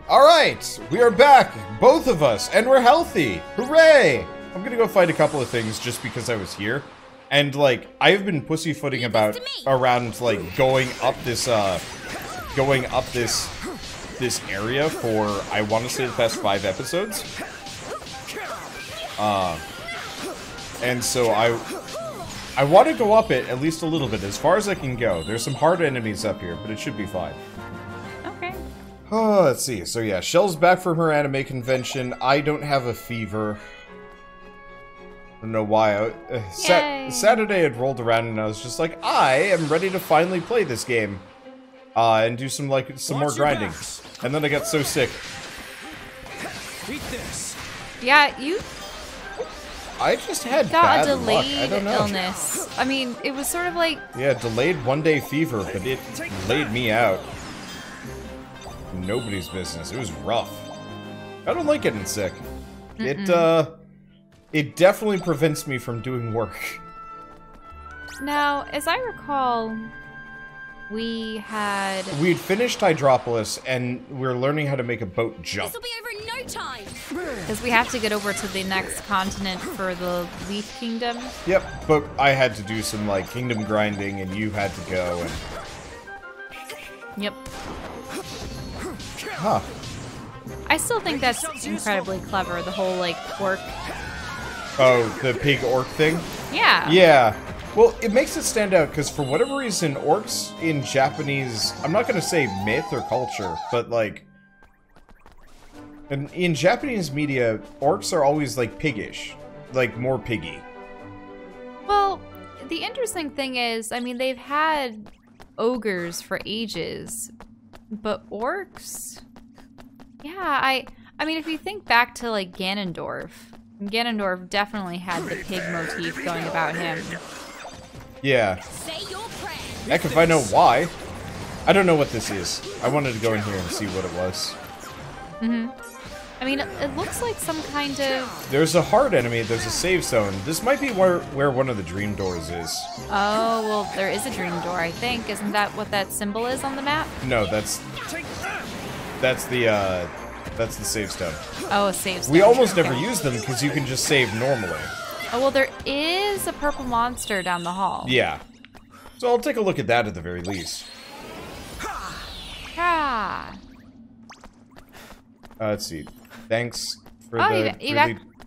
Alright, we are back, both of us, and we're healthy! Hooray! I'm gonna go fight a couple of things just because I was here. And, like, I've been pussyfooting around, like, going up this area for, I want to say, the past 5 episodes. And so I want to go up it at least a little bit, as far as I can go. There's some hard enemies up here, but it should be fine. Okay. Oh, let's see. So yeah, Shell's back from her anime convention. I don't have a fever. I don't know why. Saturday had rolled around and I was just like, I am ready to finally play this game. And do some more grinding. And then I got so sick. Eat this. Yeah, I just had got bad a delayed luck. I don't know. illness. I mean, it was sort of like... Yeah, delayed one-day fever, but it laid me out. Nobody's business. It was rough. I don't like getting sick. It definitely prevents me from doing work. Now, as I recall, we'd finished Hydropolis, and we were learning how to make a boat jump. This'll be over in no time. Because we have to get over to the next continent for the Leaf Kingdom. Yep, but I had to do some, like, kingdom grinding, and you had to go, and... Yep. Huh. I still think that's incredibly clever, the whole, like, orc... Oh, the pig orc thing? Yeah. Yeah. Well, it makes it stand out, because for whatever reason, orcs in Japanese... I'm not going to say myth or culture, but, like... In Japanese media, orcs are always, like, piggish. Like, more piggy. Well, the interesting thing is, I mean, they've had ogres for ages, but orcs... Yeah, I mean, if you think back to, like, Ganondorf definitely had the pig motif going about him. Yeah. Heck if I know why. I don't know what this is. I wanted to go in here and see what it was. Mm-hmm. I mean, it looks like some kind of... There's a hard enemy, there's a save zone. This might be where one of the dream doors is. Oh, well, there is a dream door, I think. Isn't that what that symbol is on the map? No, that's the save stone. Oh, a save stone. We almost never use them because you can just save normally. Oh, well, there is a purple monster down the hall. Yeah. So I'll take a look at that at the very least. Ah. Let's see. Thanks for the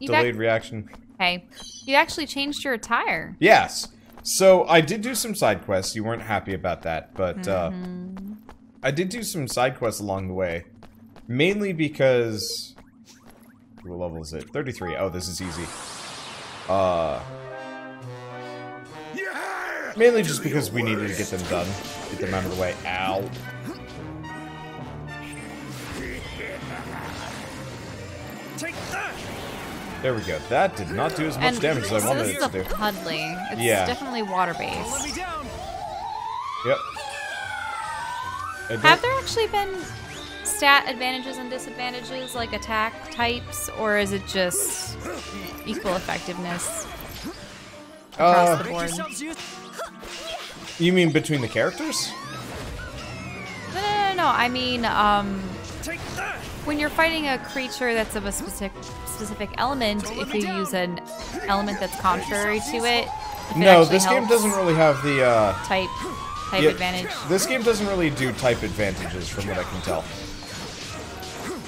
delayed reaction. Hey, you actually changed your attire. Yes. So I did do some side quests. You weren't happy about that, but I did do some side quests along the way. Mainly because... What level is it? 33. Oh, this is easy. Mainly just because we needed to get them done. Get them out of the way. Ow. There we go. That did not do as much damage as I wanted it to do. This is a puddling. It's definitely water-based. Yep. Have there actually been stat advantages and disadvantages, like attack types, or is it just equal effectiveness across the board? You mean between the characters? No. I mean, when you're fighting a creature that's of a specific element, if you use an element that's contrary to it, no, this game doesn't really have the type advantage. This game doesn't really do type advantages, from what I can tell.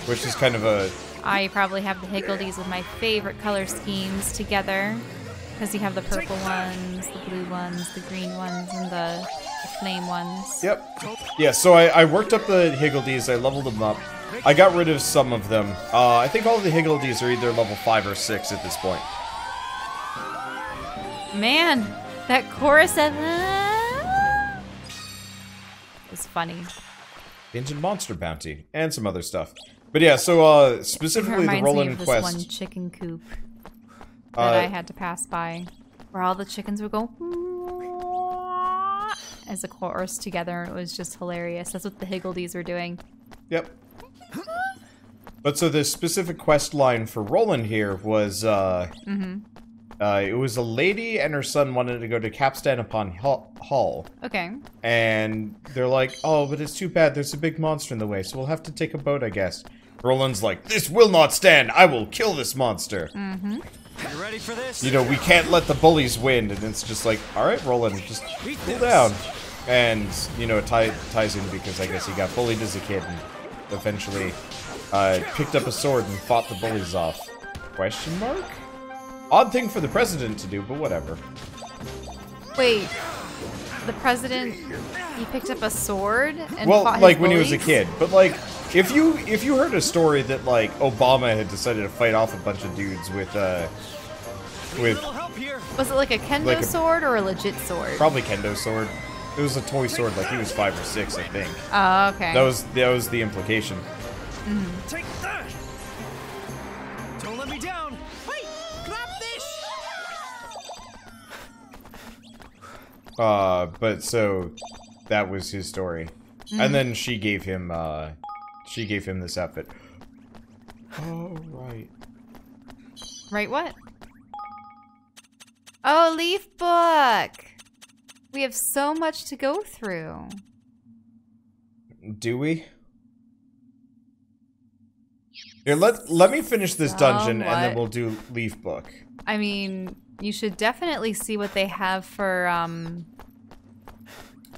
Which is kind of a... I probably have the higgledies with my favorite color schemes together. Because you have the purple ones, the blue ones, the green ones, and the flame ones. Yep. Yeah, so I worked up the higgledies, I leveled them up. I got rid of some of them. I think all of the higgledies are either level 5 or 6 at this point. Man, that chorus of... is funny. Ancient Monster Bounty, and some other stuff. But yeah, so specifically the Roland quest. One chicken coop that I had to pass by, where all the chickens would go as a chorus together, and it was just hilarious. That's what the higgledies were doing. Yep. But so the specific quest line for Roland here was It was a lady and her son wanted to go to Capstan upon Hall. Okay. And they're like, oh, but it's too bad. There's a big monster in the way, so we'll have to take a boat, I guess. Roland's like, this will not stand. I will kill this monster. Mm-hmm. You ready for this? You know, we can't let the bullies win. And it's just like, all right, Roland, just cool down. And, you know, it ties in because I guess he got bullied as a kid and eventually picked up a sword and fought the bullies off. Question mark? Odd thing for the president to do, but whatever. Wait, the president, he picked up a sword and well, fought like his when he was a bullies? kid. But like, if you heard a story that like Obama had decided to fight off a bunch of dudes with Little help here. Was it like a kendo Like a- sword or a legit sword? probably kendo sword. It was a toy sword, like he was 5 or 6, I think. Oh, okay. That was the implication. Take that. Don't let me down. Wait, grab this. But so that was his story. And then she gave him this outfit. Oh, right. Right, what? Oh, Leaf Book! We have so much to go through. Do we? Here, let me finish this dungeon and then Somewhat. we'll do Leaf Book. I mean, you should definitely see what they have for,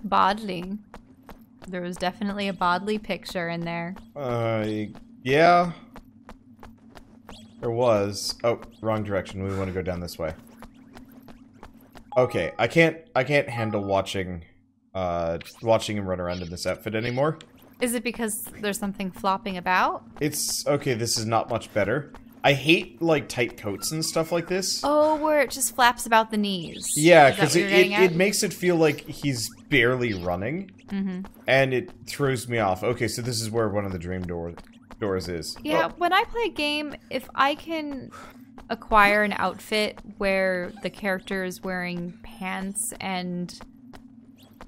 Bodley. There was definitely a Bodley picture in there. Yeah. There was. Oh, wrong direction. We want to go down this way. Okay, I can't handle watching him run around in this outfit anymore. Is it because there's something flopping about? It's okay, this is not much better. I hate like tight coats and stuff like this. Oh, where it just flaps about the knees. Yeah, Is that because what you're getting at? it makes it feel like he's barely running. And it throws me off. Okay, so this is where one of the dream doors is. Yeah, Oh, when I play a game, if I can acquire an outfit where the character is wearing pants and,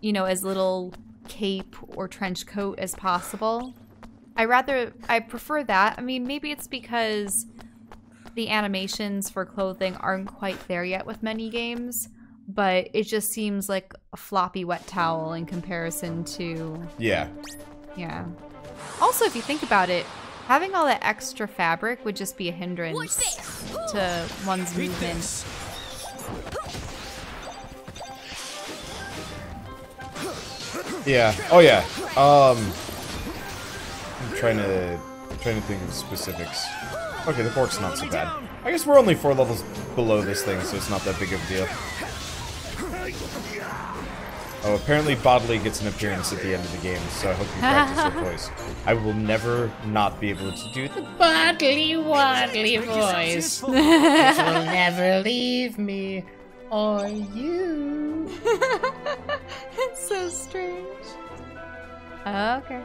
you know, as little cape or trench coat as possible, I prefer that. I mean, maybe it's because the animations for clothing aren't quite there yet with many games, but it just seems like a floppy wet towel in comparison to... yeah. Yeah. Also, if you think about it, having all that extra fabric would just be a hindrance to one's Beat movement. this. Yeah. Oh yeah. I'm trying to think of specifics. Okay, the pork's not so bad. I guess we're only 4 levels below this thing, so it's not that big of a deal. Oh, apparently Bodley gets an appearance at the end of the game, so I hope you practice your voice. I will never not be able to do the Bodley Waddly voice. It will never leave me or you. It's so strange. Okay.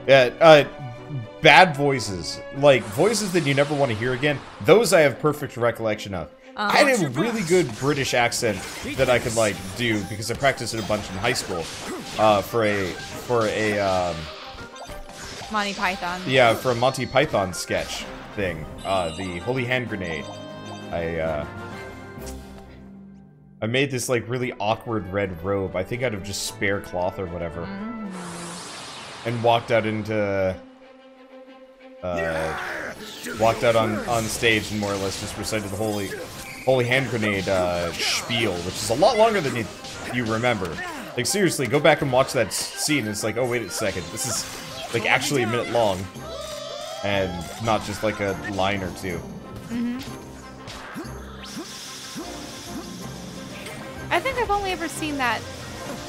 Yeah, bad voices. Like, voices that you never want to hear again. Those I have perfect recollection of. I had a really good British accent that I could, like, do, because I practiced it a bunch in high school. For a Monty Python. yeah, for a Monty Python sketch thing. The Holy Hand Grenade. I made this, like, really awkward red robe, I think out of just spare cloth or whatever. And walked out into... walked out on stage and more or less just recited the Holy Hand Grenade spiel, which is a lot longer than you remember. Like, seriously, go back and watch that scene. It's like, oh, wait a second. This is, like, actually a minute long. And not just, like, a line or two. I think I've only ever seen that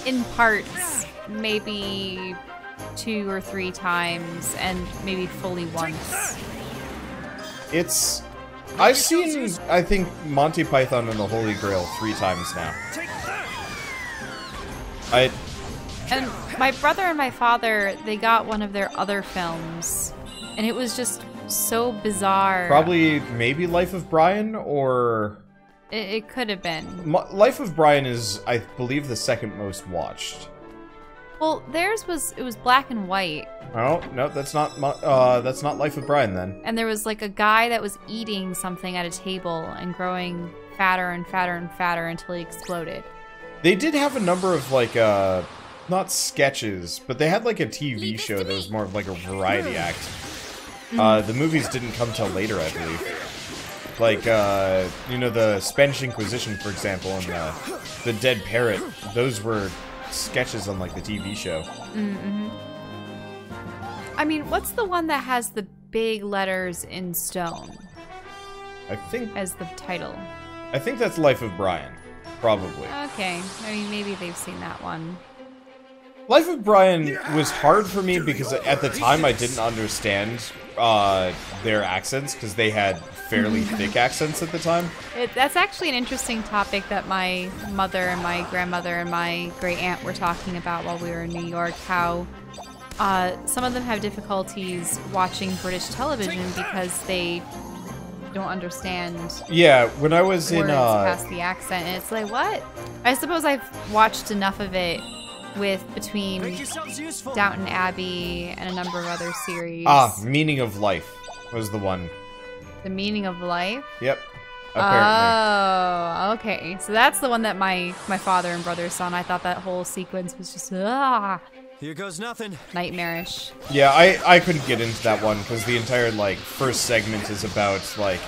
in parts, maybe 2 or 3 times, and maybe fully once. It's... I've seen, I think, Monty Python and the Holy Grail 3 times now. And my brother and my father, they got one of their other films, and it was just so bizarre. Probably, maybe Life of Brian, or... It could have been. Life of Brian is, I believe, the second most watched. Well, theirs was black and white. Oh no, that's not Life of Brian then. And there was like a guy that was eating something at a table and growing fatter and fatter and fatter until he exploded. They did have a number of like not sketches, but they had like a TV show that was more of like a variety act. The movies didn't come till later, I believe. Like you know, the Spanish Inquisition, for example, and the Dead Parrot. Those were sketches on like the TV show. Mm-hmm. I mean, what's the one that has the big letters in stone? I think as the title. I think that's Life of Brian, probably. Okay, I mean maybe they've seen that one. Life of Brian was hard for me because at the time I didn't understand their accents because they had fairly thick accents at the time. That's actually an interesting topic that my mother and my grandmother and my great aunt were talking about while we were in New York, how some of them have difficulties watching British television because they don't understand. Yeah, when I was words past the accent, and it's like, what? I suppose I've watched enough of it between Downton Abbey and a number of other series. Meaning of Life was the one. The Meaning of Life? Yep. Apparently. Oh, okay. So that's the one that my father and brother saw, and I thought that whole sequence was just here goes nothing. Nightmarish. Yeah, I couldn't get into that one because the entire like first segment is about like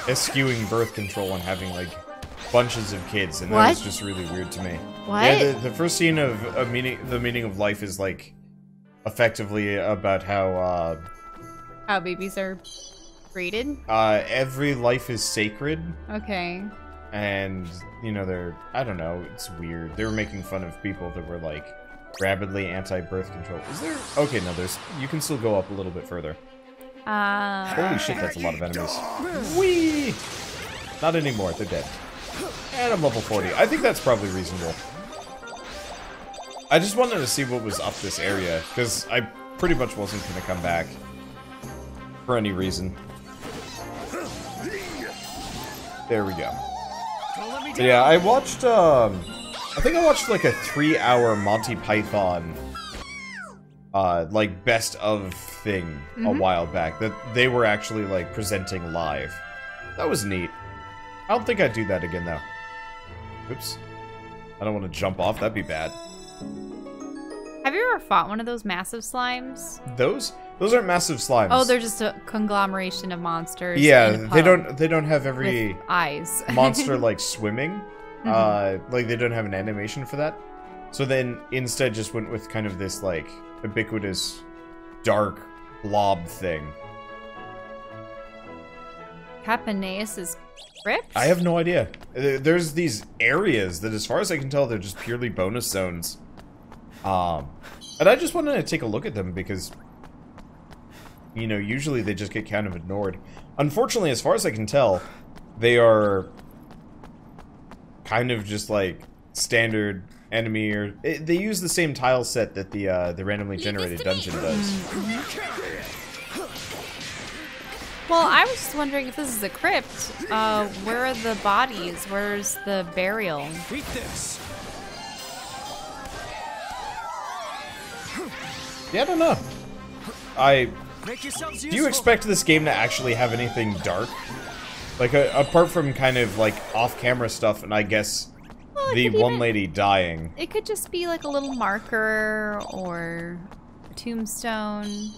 eschewing birth control and having like bunches of kids, and that was just really weird to me. What? Yeah, the first scene of The Meaning of Life is like effectively about how babies are created. Every life is sacred. Okay. And you know I don't know, it's weird. They were making fun of people that were like rabidly anti-birth control. Is there? Okay, no, you can still go up a little bit further. Holy shit, that's a lot of enemies. Whee! Not anymore, they're dead. And I'm level 40. I think that's probably reasonable. I just wanted to see what was up this area, because I pretty much wasn't going to come back. For any reason. There we go. But yeah, I watched, I think I watched like a 3-hour Monty Python, like best of thing a while back, that they were actually like presenting live. That was neat. I don't think I'd do that again though. Oops. I don't want to jump off, that'd be bad. Have you ever fought one of those massive slimes? Those aren't massive slimes. Oh, they're just a conglomeration of monsters. Yeah, they don't have every with eyes. monster like swimming. Like they don't have an animation for that. So then instead just went with kind of this like ubiquitous dark blob thing. Capaneus' crypt? I have no idea. There's these areas that as far as I can tell they're just purely bonus zones. And I just wanted to take a look at them because, you know, usually they just get kind of ignored. Unfortunately, as far as I can tell, they are kind of just like standard enemy, or they use the same tile set that the randomly generated dungeon does. Well, I was just wondering if this is a crypt. Where are the bodies? Where's the burial? Eat this. Yeah, I don't know. Do you expect this game to actually have anything dark? Like, apart from kind of, like, off-camera stuff, and I guess the one lady dying. It could just be, like, a little marker or a tombstone.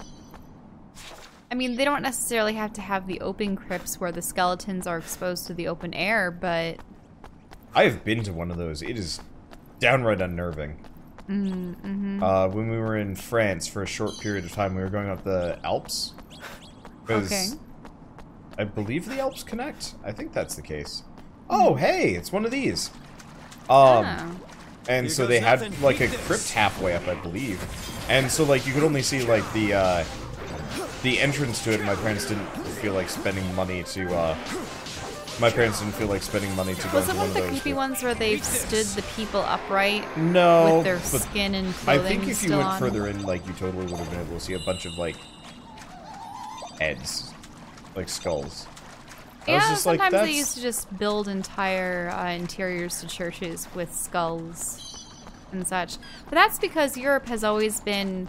I mean, they don't necessarily have to have the open crypts where the skeletons are exposed to the open air, but... I have been to one of those. It is downright unnerving. When we were in France for a short period of time, we were going up the Alps. Okay. I believe the Alps connect. I think that's the case. Oh, hey, it's one of these. And so they had like a crypt halfway up, I believe. And so like you could only see like the entrance to it. My parents didn't feel like spending money to go into one of those. Was it one of the creepy ones where they've stood the people upright? No. With their skin and clothing I think if you still went on? further in, like, you totally would have been able to see a bunch of, like, heads. Like, skulls. Yeah, sometimes they used to just build entire interiors to churches with skulls. and such. But that's because Europe has always been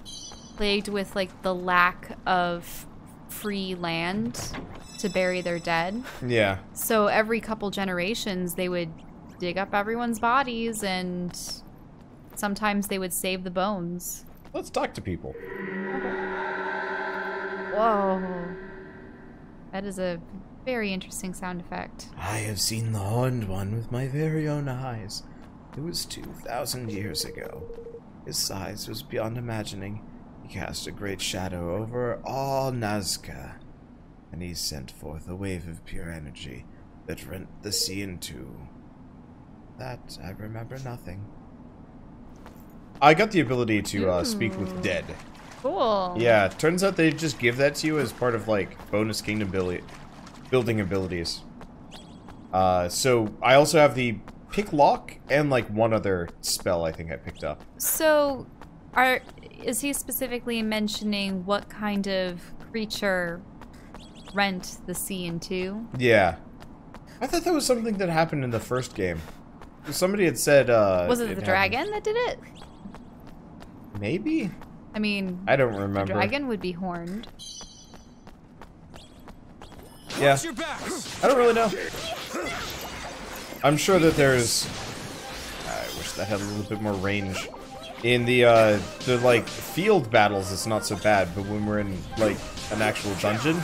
plagued with like the lack of free land to bury their dead. Yeah. So every couple generations they would dig up everyone's bodies, and sometimes they would save the bones. Let's talk to people. Whoa. That is a very interesting sound effect. I have seen the Horned One with my very own eyes. It was 2,000 years ago. His size was beyond imagining. He cast a great shadow over all Nazca, and he sent forth a wave of pure energy that rent the sea in two. That I remember nothing. I got the ability to speak with dead. Cool. Yeah, turns out they just give that to you as part of like bonus kingdom building abilities. So I also have the pick lock and like one other spell I think I picked up. So is he specifically mentioning what kind of creature rent the sea in two? Yeah. I thought that was something that happened in the first game. Somebody had said was it the dragon that did it? Maybe? I mean, I don't remember. The dragon would be horned. Yeah. I don't really know. I'm sure that there's... I wish that had a little bit more range. In the like, field battles, it's not so bad, but when we're in, like, an actual dungeon,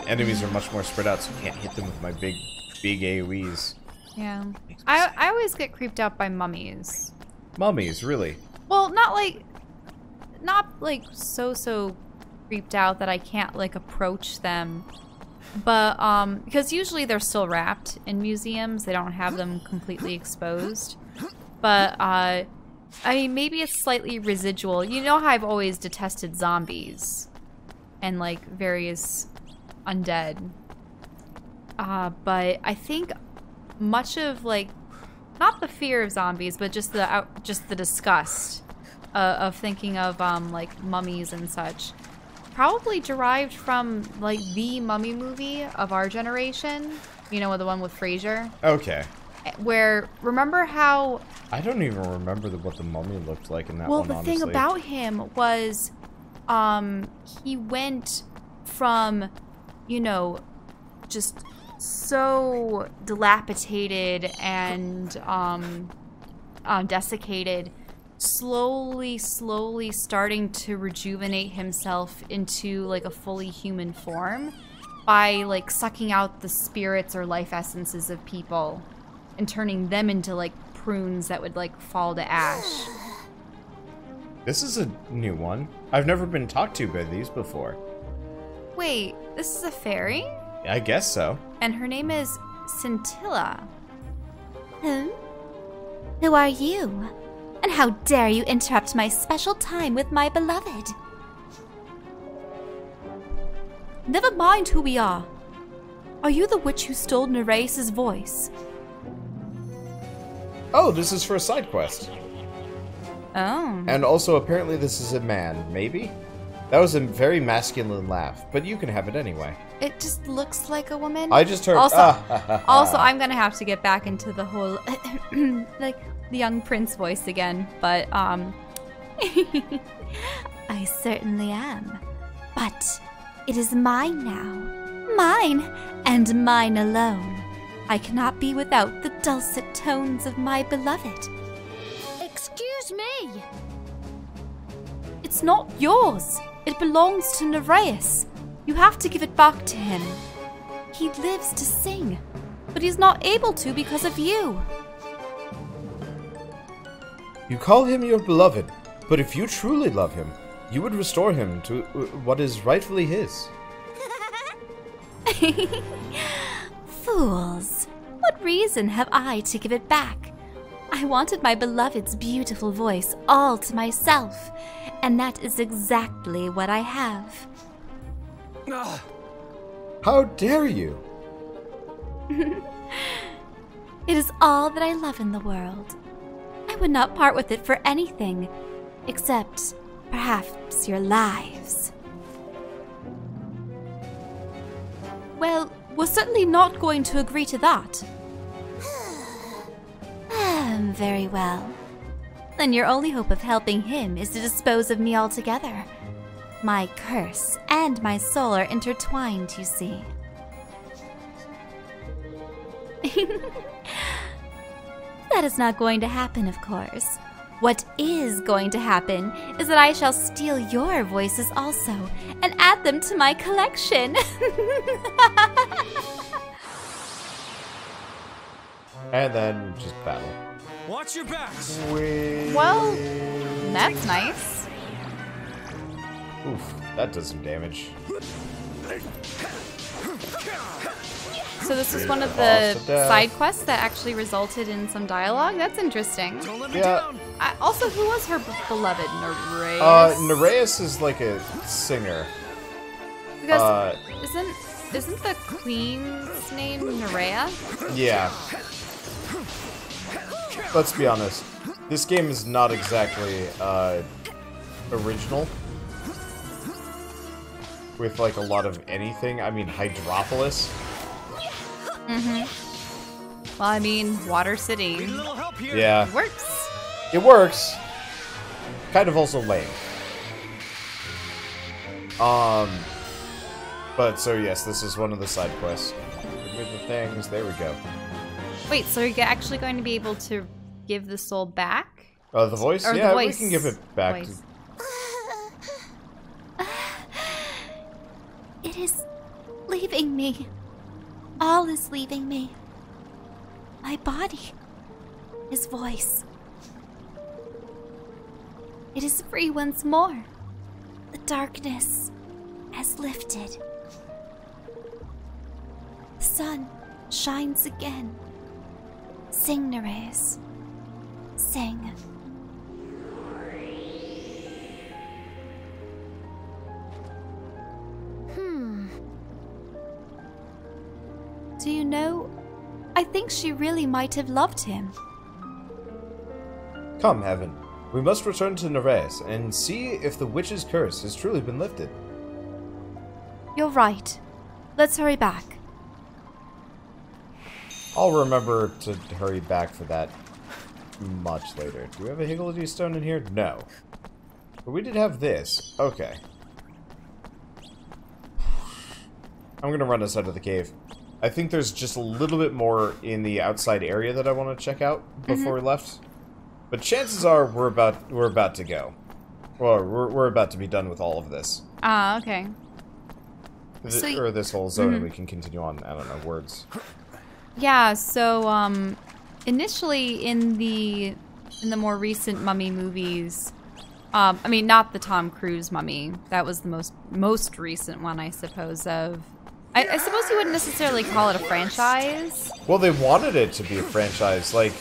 enemies are much more spread out, so you can't hit them with my big AoEs. Yeah. I always get creeped out by mummies. Mummies, really? Well, not like so creeped out that I can't like approach them, but because usually they're still wrapped in museums, they don't have them completely exposed. But I mean, maybe it's slightly residual. You know how I've always detested zombies and like various undead, but I think much of like not the fear of zombies, but just the disgust of thinking of like mummies and such, probably derived from like the Mummy movie of our generation. You know, the one with Fraser. Okay. Where remember how? I don't even remember what the mummy looked like in that well, one. Well, the thing about him was, he went from, you know, just so dilapidated and desiccated, slowly starting to rejuvenate himself into like a fully human form by like sucking out the spirits or life essences of people and turning them into like prunes that would like fall to ash. This is a new one. I've never been talked to by these before. Wait, this is a fairy? I guess so. And her name is Scintilla. Who are you? And how dare you interrupt my special time with my beloved? Never mind who we are. Are you the witch who stole Nereus' voice? Oh, this is for a side quest. Oh. And also, apparently this is a man, maybe? That was a very masculine laugh, but you can have it anyway. It just looks like a woman. I just heard... Also, I'm gonna have to get back into the whole, like, the young prince voice again, but, I certainly am. But it is mine now. Mine, and mine alone. I cannot be without the dulcet tones of my beloved. Excuse me! It's not yours. It belongs to Nereus. You have to give it back to him. He lives to sing, but he's not able to because of you. You call him your beloved, but if you truly love him, you would restore him to what is rightfully his. Fools! What reason have I to give it back? I wanted my beloved's beautiful voice all to myself, and that is exactly what I have. How dare you? It is all that I love in the world. I would not part with it for anything, except perhaps your lives. Well, we're certainly not going to agree to that. Very well. Then your only hope of helping him is to dispose of me altogether. My curse and my soul are intertwined, you see. That is not going to happen, of course. What is going to happen is that I shall steal your voices also and add them to my collection. And then just battle. Watch your backs. Well, that's nice. Oof, that does some damage. So this was one of the side quests that actually resulted in some dialogue? That's interesting. Don't let me Yeah. down. Also, who was her beloved? Nereus? Nereus is like a singer. Because isn't the queen's name Nerea? Yeah. Let's be honest. This game is not exactly original. With like a lot of anything. I mean, Hydropolis. Well, I mean, Water City. Need a little help here. Yeah. Works. It works. Kind of also lame. But so yes, this is one of the side quests. Remove the things. There we go. Wait, so you're actually going to be able to give the soul back? The voice? Or the Yeah, voice. we can give it back. Voice. It is leaving me. All is leaving me. My body. His voice. It is free once more. The darkness has lifted. The sun shines again. Sing, Nereus. Sing. Do you know, I think she really might have loved him. Come, Heaven. We must return to Nereus and see if the witch's curse has truly been lifted. You're right. Let's hurry back. I'll remember to hurry back for that much later. Do we have a Higgledy stone in here? No. But we did have this. Okay. I'm gonna run us out of the cave. I think there's just a little bit more in the outside area that I want to check out before we left. But chances are we're about to go. Or we're about to be done with all of this. Ah, okay. Or this whole zone, and we can continue on, I don't know, words. Yeah, so initially in the more recent Mummy movies, I mean, not the Tom Cruise Mummy. That was the most recent one, I suppose, of... I suppose you wouldn't necessarily call it a franchise. Well, they wanted it to be a franchise. Like,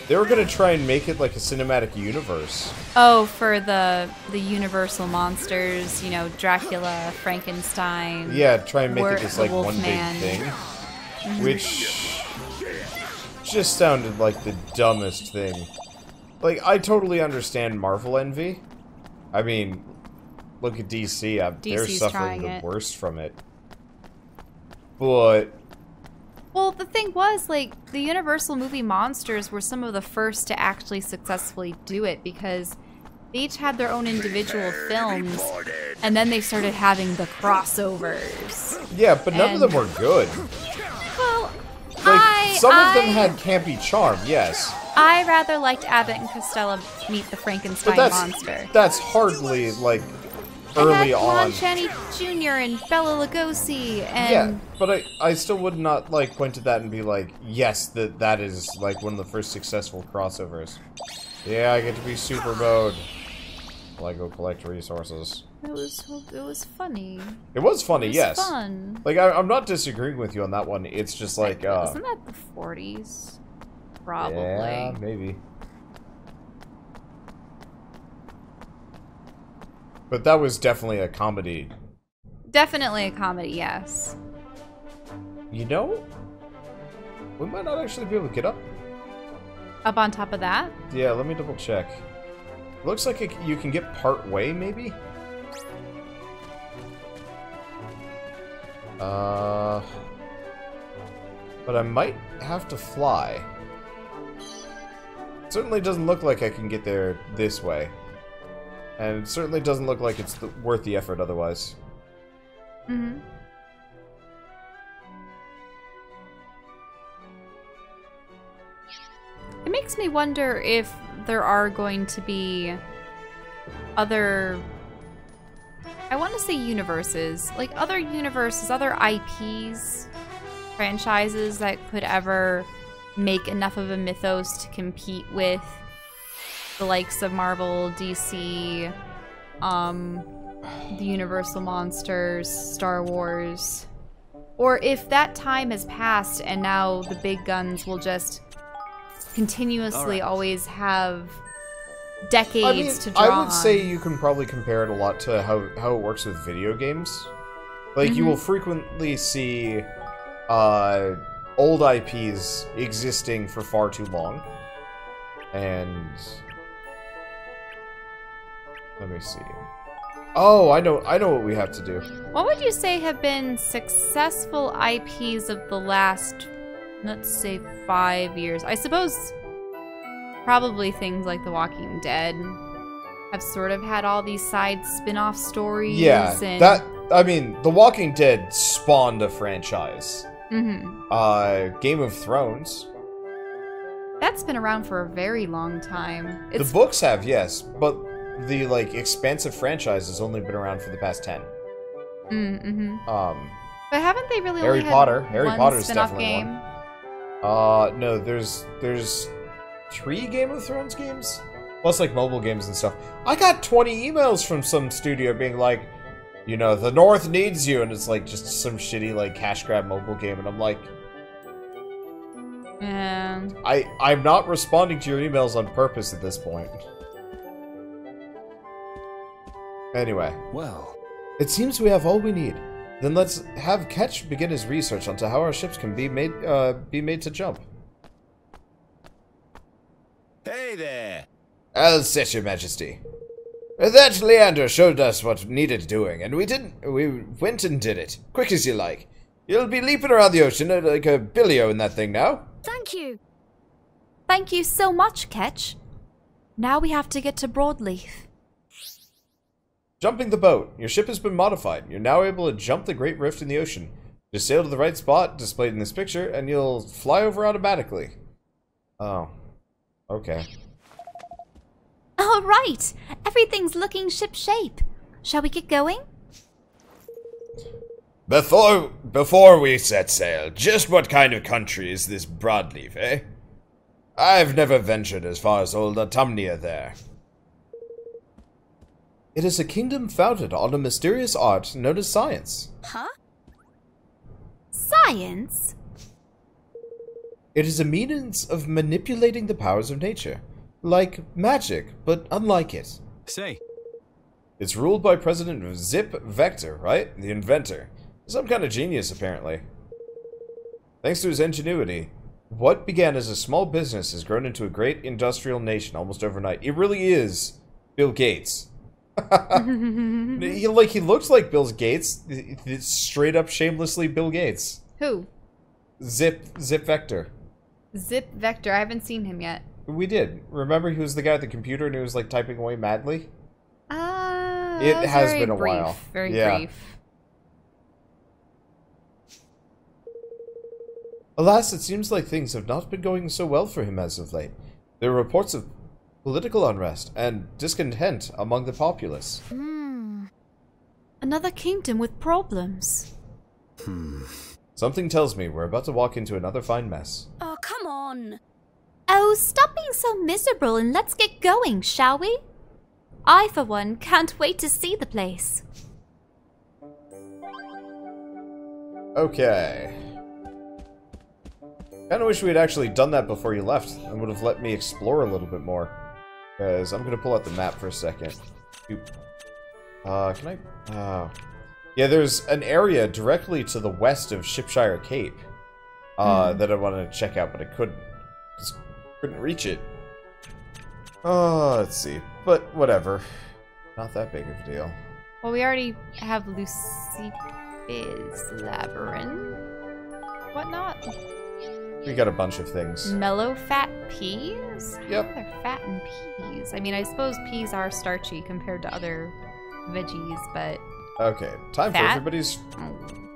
they were going to try and make it like a cinematic universe. Oh, for the Universal monsters, you know, Dracula, Frankenstein. Yeah, try and make it just the like one big Wolfman. thing. Which just sounded like the dumbest thing. Like, I totally understand Marvel envy. I mean, look at DC. They're DC's suffering trying the it. worst from it. But... Well, the thing was, like, the Universal movie monsters were some of the first to actually successfully do it because they each had their own individual films, and then they started having the crossovers. yeah, but none of them were good. Well, Like, some of them had campy charm, yes. I rather liked Abbott and Costello meet the Frankenstein But monster. that's hardly, like, early It had Lon on. Chaney Jr. and Bela Lugosi and... Yeah, but I still would not, like, point to that and be like, yes, that is, like, one of the first successful crossovers. Yeah, I get to be super mode. While I go collect resources. It was funny. It was funny, It was yes. fun. Like, I'm not disagreeing with you on that one. It's just like, Wasn't that the 40s? Probably. yeah, maybe. But that was definitely a comedy. Definitely a comedy, yes. You know, we might not actually be able to get up. Up on top of that? Yeah, let me double check. Looks like you can get part way, maybe? But I might have to fly. certainly doesn't look like I can get there this way. And it certainly doesn't look like it's worth the effort otherwise. Mm-hmm. It makes me wonder if there are going to be other... I want to say universes. Like, other universes, other IPs, franchises that could ever make enough of a mythos to compete with the likes of Marvel, DC, the Universal Monsters, Star Wars. Or if that time has passed and now the big guns will just continuously always have decades to draw I would on. say you can probably compare it a lot to how it works with video games. Like, you will frequently see old IPs existing for far too long. And... let me see. Oh, I know what we have to do. What would you say have been successful IPs of the last, let's say, 5 years? I suppose probably things like The Walking Dead have sort of had all these side spin-off stories. Yeah, and... I mean, The Walking Dead spawned a franchise. Mm-hmm. Game of Thrones. That's been around for a very long time. The books have, yes, but the, like, expansive franchise has only been around for the past 10. Mm-hmm. But haven't they really Harry only Potter. had Harry one Potter's spin-off definitely game? one. No, there's 3 Game of Thrones games? Plus, like, mobile games and stuff. I got 20 emails from some studio being like, you know, the North needs you, and it's, like, just some shitty, like, cash grab mobile game, and I'm like... Yeah. I'm not responding to your emails on purpose at this point. Anyway. Well, It seems we have all we need. Then let's have Ketch begin his research onto how our ships can be made to jump. hey there. I'll set your majesty. That Leander showed us what needed doing, and we went and did it. Quick as you like. You'll be leaping around the ocean like a billio in that thing now. Thank you. Thank you so much, Ketch. Now we have to get to Broadleaf. Jumping the boat. Your ship has been modified. You're now able to jump the Great Rift in the ocean. Just sail to the right spot displayed in this picture, and you'll fly over automatically. Oh. Okay. All right. Everything's looking ship-shape. Shall we get going? Before we set sail, just what kind of country is this Broadleaf, eh? I've never ventured as far as old Autumnia there. It is a kingdom founded on a mysterious art known as science. Huh? Science? It is a means of manipulating the powers of nature. Like magic, but unlike it. Say, It's ruled by President Zip Vector, right? The inventor. Some kind of genius, apparently. Thanks to his ingenuity, what began as a small business has grown into a great industrial nation almost overnight. It really is Bill Gates. He looks like Bill Gates. It's straight up shamelessly Bill Gates. Who? Zip Vector. Zip Vector. I haven't seen him yet. We did. Remember he was the guy at the computer and he was like typing away madly? It That was has very been a brief, while. Very Yeah. brief. Alas, it seems like things have not been going so well for him as of late. There are reports of political unrest and discontent among the populace. Another kingdom with problems. Something tells me we're about to walk into another fine mess. Oh, come on. Oh, stop being so miserable and let's get going, shall we? I, for one, can't wait to see the place. Okay. Kinda wish we had actually done that before you left. It would have let me explore a little bit more. Because I'm gonna pull out the map for a second. Can I? Yeah, there's an area directly to the west of Shipshire Cape. That I wanted to check out, but I couldn't. Just couldn't reach it. Let's see. But whatever. Not that big of a deal. Well, we already have Lucifer's Labyrinth. Whatnot? We got a bunch of things. Mellow fat peas? Yep. They're fat and peas. I mean, I suppose peas are starchy compared to other veggies, but... Okay, time fat?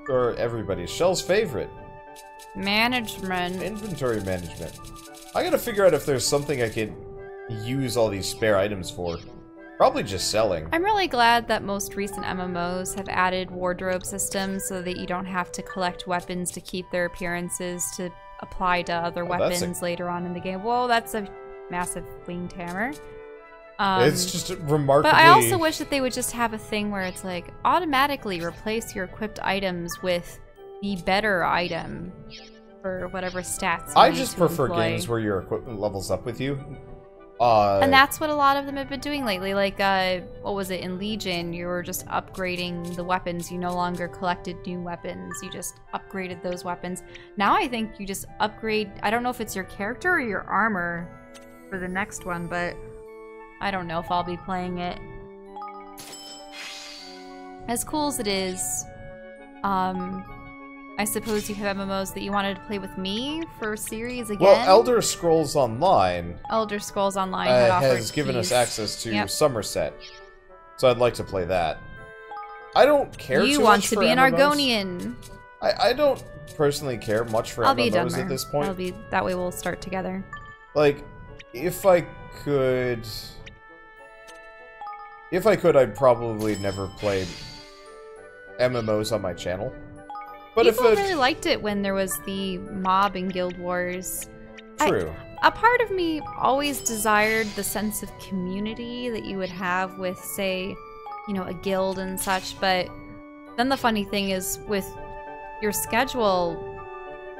for everybody's Shell's favorite. Management. Inventory management. I gotta figure out if there's something I could use all these spare items for. Probably just selling. I'm really glad that most recent MMOs have added wardrobe systems so that you don't have to collect weapons to keep their appearances to apply to other weapons later on in the game. Whoa, that's a massive winged hammer. It's just remarkably... But I also wish that they would just have a thing where it's like, automatically replace your equipped items with the better item for whatever stats you I need just to prefer employ. games where your equipment levels up with you. And that's what a lot of them have been doing lately. Like, what was it, in Legion, you were just upgrading the weapons. You no longer collected new weapons. You just upgraded those weapons. Now I think you just upgrade, I don't know if it's your character or your armor for the next one, but I don't know if I'll be playing it. As cool as it is, I suppose you have MMOs that you wanted to play with me for a series again? Well, Elder Scrolls Online... Elder Scrolls Online has given us access to Somerset. So I'd like to play that. I don't care too much for You want to be an MMOs. Argonian. I don't personally care much for I'll be a MMOs Dunmer. at this point. That way we'll start together. Like, if I could... I'd probably never play MMOs on my channel. But People really liked it when there was the mob in Guild Wars. True. A part of me always desired the sense of community that you would have with, say, you know, a guild and such, but then the funny thing is, with your schedule,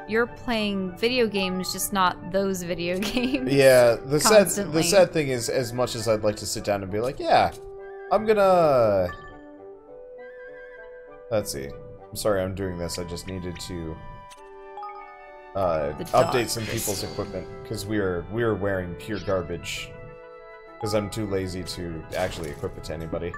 you're playing video games, just not those video games. Yeah, the sad thing is, as much as I'd like to sit down and be like, yeah, I'm gonna... Let's see. I'm sorry I'm doing this, I just needed to update some people's equipment, because we are wearing pure garbage. Because I'm too lazy to actually equip it to anybody.